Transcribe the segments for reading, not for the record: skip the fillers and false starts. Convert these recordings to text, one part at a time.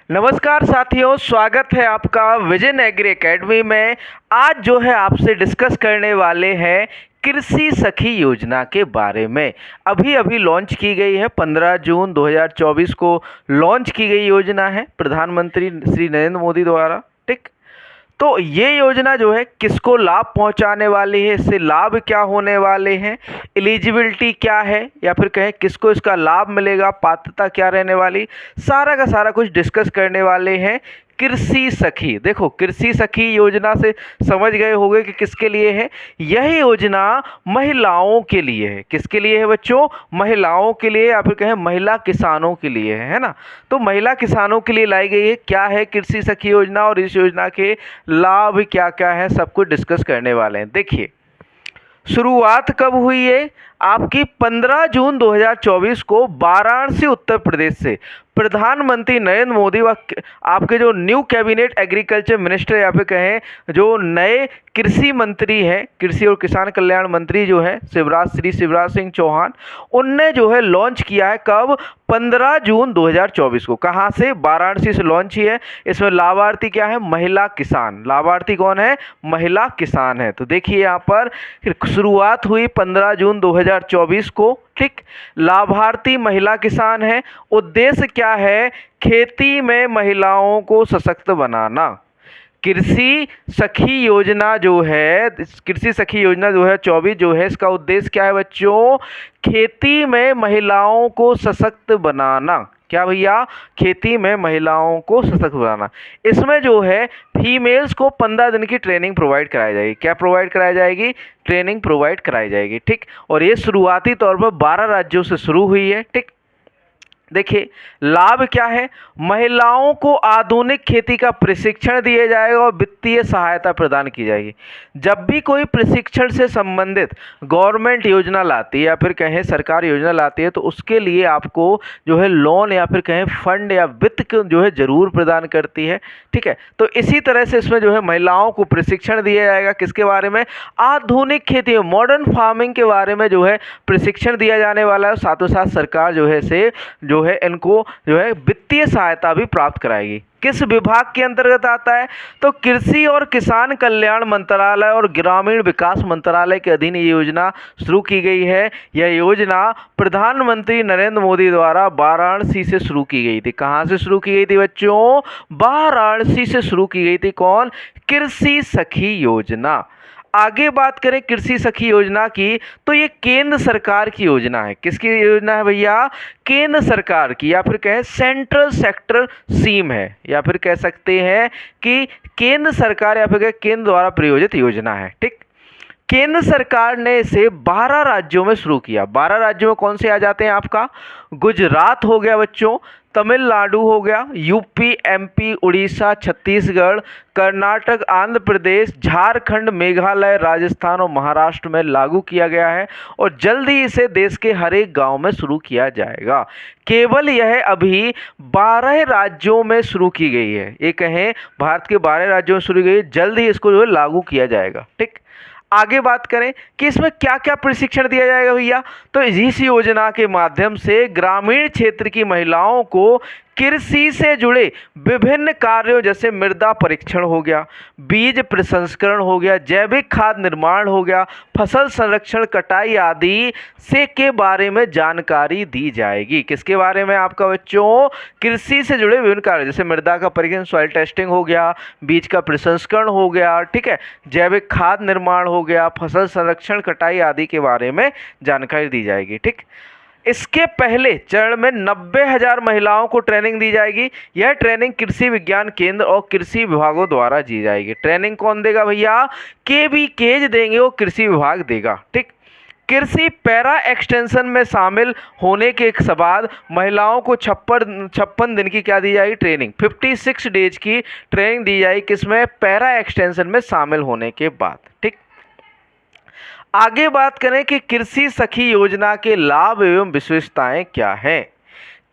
नमस्कार साथियों, स्वागत है आपका विजन एग्री एकेडमी में। आज जो है आपसे डिस्कस करने वाले हैं कृषि सखी योजना के बारे में। अभी अभी लॉन्च की गई है, 15 जून 2024 को लॉन्च की गई योजना है प्रधानमंत्री श्री नरेंद्र मोदी द्वारा। ठीक, तो ये योजना जो है किसको लाभ पहुंचाने वाली है, इससे लाभ क्या होने वाले हैं, एलिजिबिलिटी क्या है या फिर कहें किसको इसका लाभ मिलेगा, पात्रता क्या रहने वाली, सारा का सारा कुछ डिस्कस करने वाले हैं। कृषि सखी, देखो कृषि सखी योजना से समझ गए होंगे कि किसके लिए है। यह योजना महिलाओं के लिए है। किसके लिए है बच्चों? महिलाओं के लिए या फिर कहें महिला किसानों के लिए है ना। तो महिला किसानों के लिए लाई गई है। क्या है कृषि सखी योजना और इस योजना के लाभ क्या क्या है, सब कुछ डिस्कस करने वाले हैं। देखिए, शुरुआत कब हुई है आपकी? 15 जून 2024 को वाराणसी उत्तर प्रदेश से प्रधानमंत्री नरेंद्र मोदी व आपके जो न्यू कैबिनेट एग्रीकल्चर मिनिस्टर या फिर कहें जो नए कृषि मंत्री हैं, कृषि और किसान कल्याण मंत्री जो है शिवराज सिंह चौहान, उनने जो है लॉन्च किया है। कब? 15 जून 2024 को। कहाँ से? वाराणसी से लॉन्च ही है। इसमें लाभार्थी क्या है? महिला किसान। लाभार्थी कौन है? महिला किसान है। तो देखिए यहाँ पर शुरुआत हुई 15 जून 2024 को। ठीक, लाभार्थी महिला किसान है। उद्देश्य क्या है? खेती में महिलाओं को सशक्त बनाना। कृषि सखी योजना जो है, कृषि सखी योजना 2024 जो है, इसका उद्देश्य क्या है बच्चों? खेती में महिलाओं को सशक्त बनाना। क्या भैया? खेती में महिलाओं को सशक्त बनाना। इसमें जो है फीमेल्स को 15 दिन की ट्रेनिंग प्रोवाइड कराई जाएगी। क्या प्रोवाइड कराई जाएगी? ट्रेनिंग प्रोवाइड कराई जाएगी। ठीक, और ये शुरुआती तौर पर 12 राज्यों से शुरू हुई है। ठीक, देखिए लाभ क्या है? महिलाओं को आधुनिक खेती का प्रशिक्षण दिया जाएगा और वित्तीय सहायता प्रदान की जाएगी। जब भी कोई प्रशिक्षण से संबंधित गवर्नमेंट योजना लाती है या फिर कहें सरकार योजना लाती है, तो उसके लिए आपको जो है लोन या फिर कहें फंड या वित्त जो है जरूर प्रदान करती है। ठीक है, तो इसी तरह से इसमें जो है महिलाओं को प्रशिक्षण दिया जाएगा। किसके बारे में? आधुनिक खेती, मॉडर्न फार्मिंग के बारे में जो है प्रशिक्षण दिया जाने वाला है। साथों साथ सरकार जो है से जो है इनको जो है वित्तीय सहायता भी प्राप्त कराएगी। किस विभाग के अंतर्गत आता है? तो कृषि और किसान कल्याण मंत्रालय और ग्रामीण विकास मंत्रालय के अधीन ये योजना शुरू की गई है। यह योजना प्रधानमंत्री नरेंद्र मोदी द्वारा वाराणसी से शुरू की गई थी। कहाँ से शुरू की गई थी बच्चों? वाराणसी से शुरू की गई थी। कौन? कृषि सखी योजना। आगे बात करें कृषि सखी योजना की, तो ये केंद्र सरकार की योजना है। किसकी योजना है भैया? केंद्र सरकार की, या फिर कहें सेंट्रल सेक्टर स्कीम है, या फिर कह सकते हैं कि केंद्र सरकार या फिर केंद्र द्वारा प्रायोजित योजना है। ठीक, केंद्र सरकार ने इसे 12 राज्यों में शुरू किया। 12 राज्यों में कौन से आ जाते हैं आपका? गुजरात हो गया बच्चों, तमिलनाडु हो गया, यूपी, एमपी, उड़ीसा, छत्तीसगढ़, कर्नाटक, आंध्र प्रदेश, झारखंड, मेघालय, राजस्थान और महाराष्ट्र में लागू किया गया है और जल्द ही इसे देश के हर एक गांव में शुरू किया जाएगा। केवल यह अभी 12 राज्यों में शुरू की गई है। ये कहें भारत के 12 राज्यों में शुरू की गई है, जल्द ही इसको जो है लागू किया जाएगा। ठीक, आगे बात करें कि इसमें क्या क्या प्रशिक्षण दिया जाएगा भैया, तो इस योजना के माध्यम से ग्रामीण क्षेत्र की महिलाओं को कृषि से जुड़े विभिन्न कार्यों जैसे मृदा परीक्षण हो गया, बीज प्रसंस्करण हो गया, जैविक खाद निर्माण हो गया, फसल संरक्षण, कटाई आदि से के बारे में जानकारी दी जाएगी। किसके बारे में आपका बच्चों? कृषि से जुड़े विभिन्न कार्य जैसे मृदा का परीक्षण, सॉइल टेस्टिंग हो गया, बीज का प्रसंस्करण हो गया, ठीक है, जैविक खाद निर्माण हो गया, फसल संरक्षण, कटाई आदि के बारे में जानकारी दी जाएगी। ठीक, इसके पहले चरण में 90,000 महिलाओं को ट्रेनिंग दी जाएगी। यह ट्रेनिंग कृषि विज्ञान केंद्र और कृषि विभागों द्वारा दी जाएगी। ट्रेनिंग कौन देगा भैया? केवीकेज देंगे, वो कृषि विभाग देगा। ठीक, कृषि पैरा एक्सटेंशन में शामिल होने के बाद महिलाओं को 56 दिन की क्या दी जाएगी? ट्रेनिंग। 56 डेज की ट्रेनिंग दी जाएगी। किसमें? पैरा एक्सटेंशन में शामिल होने के बाद। ठीक, आगे बात करें कि कृषि सखी योजना के लाभ एवं विशेषताएं क्या हैं।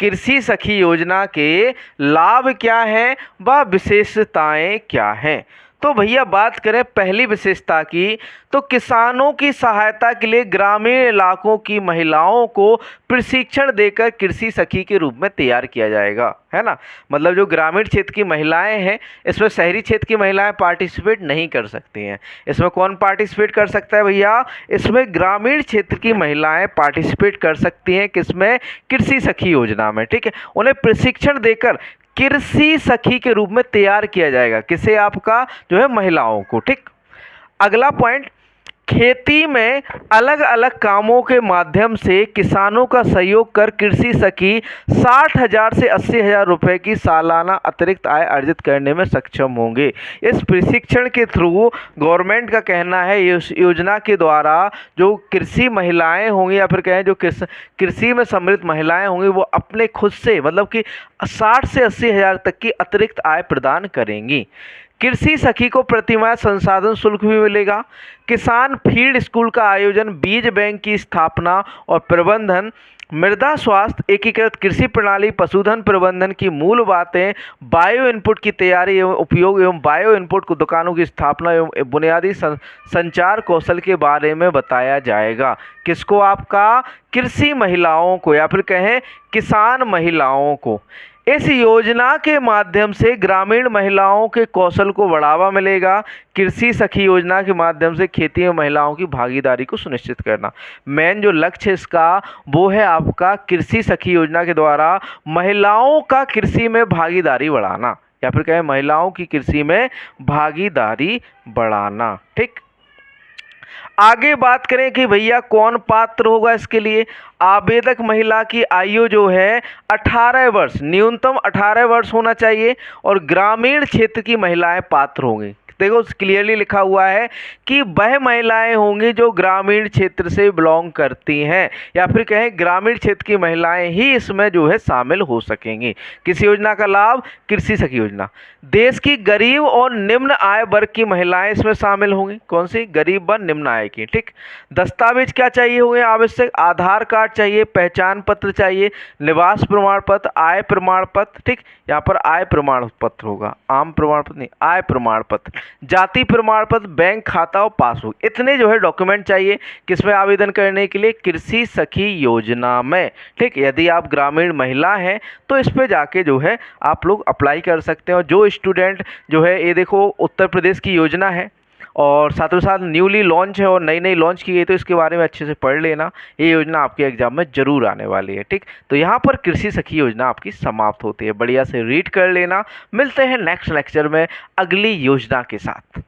कृषि सखी योजना के लाभ क्या हैं व विशेषताएं क्या हैं? तो भैया बात करें पहली विशेषता की, तो किसानों की सहायता के लिए ग्रामीण इलाकों की महिलाओं को प्रशिक्षण देकर कृषि सखी के रूप में तैयार किया जाएगा, है ना। मतलब जो ग्रामीण क्षेत्र की महिलाएं हैं, इसमें शहरी क्षेत्र की महिलाएं पार्टिसिपेट नहीं कर सकती हैं। इसमें कौन पार्टिसिपेट कर सकता है भैया? इसमें ग्रामीण क्षेत्र की महिलाएं पार्टिसिपेट कर सकती हैं। किसमें? कृषि सखी योजना में, ठीक है। उन्हें प्रशिक्षण देकर कृषि सखी के रूप में तैयार किया जाएगा। किसे? आपका जो है महिलाओं को, ठीक। अगला पॉइंट, खेती में अलग अलग कामों के माध्यम से किसानों का सहयोग कर कृषि सखी 60,000 से 80,000 रुपये की सालाना अतिरिक्त आय अर्जित करने में सक्षम होंगे। इस प्रशिक्षण के थ्रू गवर्नमेंट का कहना है इस योजना के द्वारा जो कृषि महिलाएं होंगी या फिर कहें जो कृषि में सम्मिलित महिलाएं होंगी वो अपने खुद से मतलब कि 60 से 80,000 तक की अतिरिक्त आय प्रदान करेंगी। कृषि सखी को प्रतिमाह संसाधन शुल्क भी मिलेगा। किसान फील्ड स्कूल का आयोजन, बीज बैंक की स्थापना और प्रबंधन, मृदा स्वास्थ्य, एकीकृत कृषि प्रणाली, पशुधन प्रबंधन की मूल बातें, बायो इनपुट की तैयारी एवं उपयोग एवं बायो इनपुट को दुकानों की स्थापना एवं बुनियादी संचार कौशल के बारे में बताया जाएगा। किसको? आपका कृषि महिलाओं को या फिर कहें किसान महिलाओं को। इस योजना के माध्यम से ग्रामीण महिलाओं के कौशल को बढ़ावा मिलेगा। कृषि सखी योजना के माध्यम से खेती में महिलाओं की भागीदारी को सुनिश्चित करना। मेन जो लक्ष्य इसका वो है आपका कृषि सखी योजना के द्वारा महिलाओं का कृषि में भागीदारी बढ़ाना या फिर कहें महिलाओं की कृषि में भागीदारी बढ़ाना, ठीक। आगे बात करें कि भैया कौन पात्र होगा इसके लिए। आवेदक महिला की आयु जो है 18 वर्ष, न्यूनतम 18 वर्ष होना चाहिए और ग्रामीण क्षेत्र की महिलाएं पात्र होंगी। देखो क्लियरली लिखा हुआ है कि वह महिलाएं होंगी जो ग्रामीण क्षेत्र से बिलोंग करती हैं या फिर कहें ग्रामीण क्षेत्र की महिलाएं ही इसमें जो है शामिल हो सकेंगी। किस योजना का लाभ? कृषि सखी योजना। देश की गरीब और निम्न आय वर्ग की महिलाएं इसमें शामिल होंगी। कौन सी? गरीब व निम्न आय की, ठीक। दस्तावेज क्या चाहिए होंगे आवश्यक? आधार कार्ड चाहिए, पहचान पत्र चाहिए, निवास प्रमाण पत्र, आय प्रमाण पत्र, ठीक। यहाँ पर आय प्रमाण पत्र होगा, आम प्रमाण पत्र नहीं, आय प्रमाण पत्र, जाति प्रमाण पत्र, बैंक खाता और पासबुक। इतने जो है डॉक्यूमेंट चाहिए किसमें आवेदन करने के लिए? कृषि सखी योजना में, ठीक। यदि आप ग्रामीण महिला हैं तो इस पे जाके जो है आप लोग अप्लाई कर सकते हैं। और जो स्टूडेंट जो है ये देखो उत्तर प्रदेश की योजना है और साथ ही साथ न्यूली लॉन्च है और नई नई लॉन्च की गई, तो इसके बारे में अच्छे से पढ़ लेना। ये योजना आपके एग्जाम में जरूर आने वाली है, ठीक। तो यहाँ पर कृषि सखी योजना आपकी समाप्त होती है। बढ़िया से रीड कर लेना। मिलते हैं नेक्स्ट लेक्चर में अगली योजना के साथ।